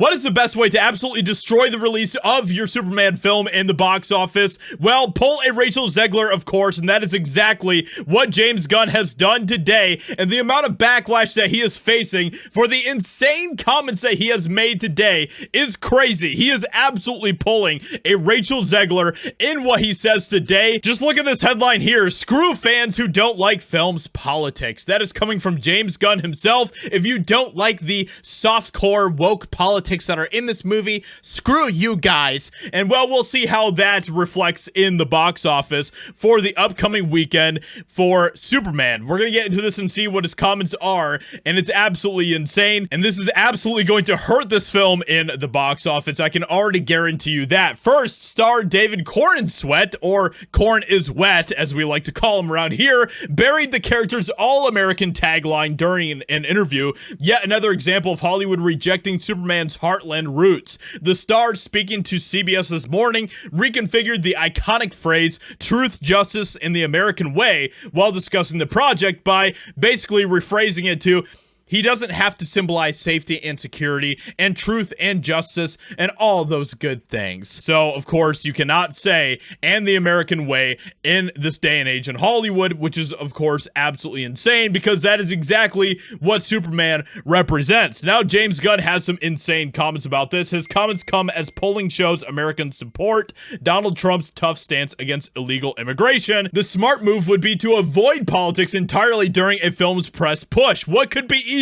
What is the best way to absolutely destroy the release of your Superman film in the box office? Well, pull a Rachel Zegler, of course, and that is exactly what James Gunn has done today. And the amount of backlash that he is facing for the insane comments that he has made today is crazy. He is absolutely pulling a Rachel Zegler in what he says today. Just look at this headline here. Screw fans who don't like film's politics. That is coming from James Gunn himself. If you don't like the softcore woke politics that are in this movie, screw you guys. And well, we'll see how that reflects in the box office for the upcoming weekend for Superman. We're gonna get into this and see what his comments are, and it's absolutely insane, and this is absolutely going to hurt this film in the box office. I can already guarantee you that. First, star David Cornsweet, or Corn is Wet as we like to call him around here, buried the character's all-American tagline during an interview. Yet another example of Hollywood rejecting Superman's heartland roots. The star, speaking to CBS This Morning, reconfigured the iconic phrase truth, justice, and the American way while discussing the project by basically rephrasing it to he doesn't have to symbolize safety and security and truth and justice and all those good things. So, of course, you cannot say and the American way in this day and age in Hollywood, which is, of course, absolutely insane because that is exactly what Superman represents. Now, James Gunn has some insane comments about this. His comments come as polling shows American support Donald Trump's tough stance against illegal immigration. The smart move would be to avoid politics entirely during a film's press push. What could be easier?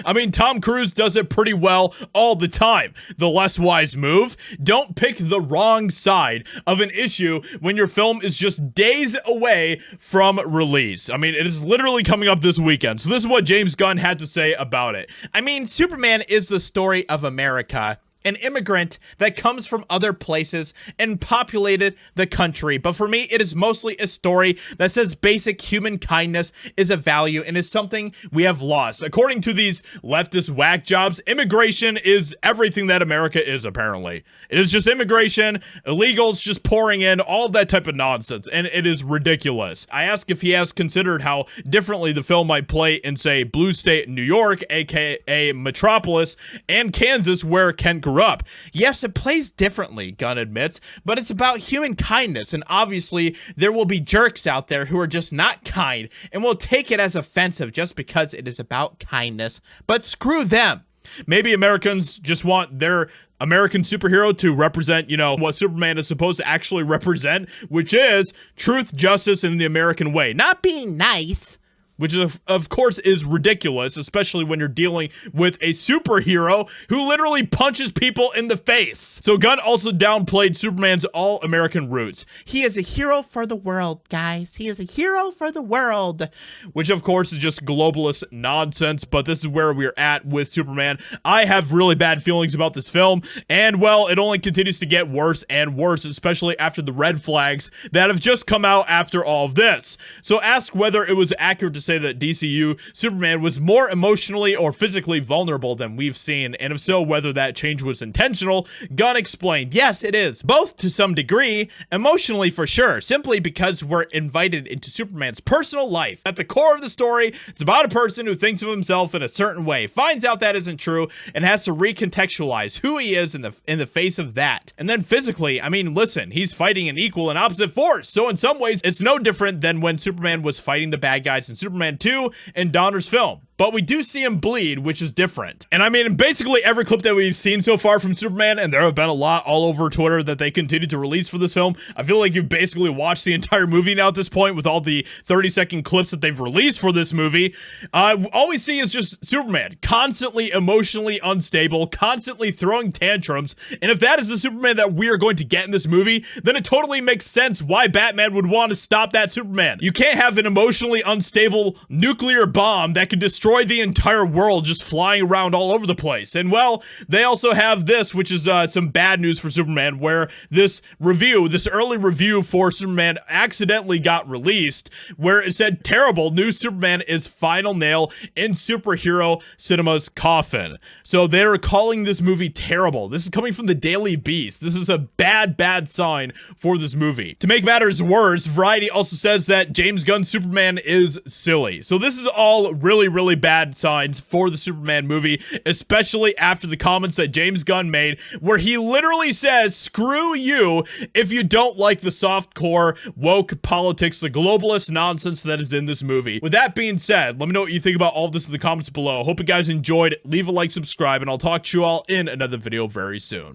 I mean, Tom Cruise does it pretty well all the time. The less wise move, don't pick the wrong side of an issue when your film is just days away from release. I mean, it is literally coming up this weekend. So this is what James Gunn had to say about it. I mean, Superman is the story of America, an immigrant that comes from other places and populated the country. But for me, it is mostly a story that says basic human kindness is a value and is something we have lost. According to these leftist whack jobs, immigration is everything that America is, apparently. It is just immigration, illegals just pouring in, all that type of nonsense, and it is ridiculous. I ask if he has considered how differently the film might play in, say, blue state New York, aka Metropolis, and Kansas, where Kent grew up. Yes, it plays differently, Gunn admits, but it's about human kindness, and obviously there will be jerks out there who are just not kind and will take it as offensive just because it is about kindness, but screw them. Maybe Americans just want their American superhero to represent, you know, what Superman is supposed to actually represent, which is truth, justice, and the American way. Not being nice, which of course is ridiculous, especially when you're dealing with a superhero who literally punches people in the face. So Gunn also downplayed Superman's all-American roots. He is a hero for the world, guys. He is a hero for the world. Which of course is just globalist nonsense, but this is where we're at with Superman. I have really bad feelings about this film, and well, it only continues to get worse and worse, especially after the red flags that have just come out after all of this. So ask whether it was accurate to say that DCU Superman was more emotionally or physically vulnerable than we've seen, and if so, whether that change was intentional. Gunn explained, yes, it is, both to some degree, emotionally for sure, simply because we're invited into Superman's personal life. At the core of the story, it's about a person who thinks of himself in a certain way, finds out that isn't true, and has to recontextualize who he is in the face of that. And then physically, I mean, listen, he's fighting an equal and opposite force, so in some ways, it's no different than when Superman was fighting the bad guys in Superman 2 and Donner's film. But we do see him bleed, which is different. And I mean, basically every clip that we've seen so far from Superman, and there have been a lot all over Twitter that they continue to release for this film, I feel like you've basically watched the entire movie now at this point with all the 30-second clips that they've released for this movie. All we see is just Superman constantly emotionally unstable, constantly throwing tantrums. And if that is the Superman that we are going to get in this movie, then it totally makes sense why Batman would want to stop that Superman. You can't have an emotionally unstable nuclear bomb that could destroy the entire world just flying around all over the place. And well, they also have this, which is some bad news for Superman, where this early review for Superman accidentally got released, where it said terrible, new Superman is final nail in superhero cinema's coffin. So they're calling this movie terrible. This is coming from the Daily Beast. This is a bad sign for this movie. To make matters worse, Variety also says that James Gunn's Superman is silly. So this is all really bad signs for the Superman movie, especially after the comments that James Gunn made, where he literally says, screw you if you don't like the softcore, woke politics, the globalist nonsense that is in this movie. With that being said, let me know what you think about all of this in the comments below. Hope you guys enjoyed. Leave a like, subscribe, and I'll talk to you all in another video very soon.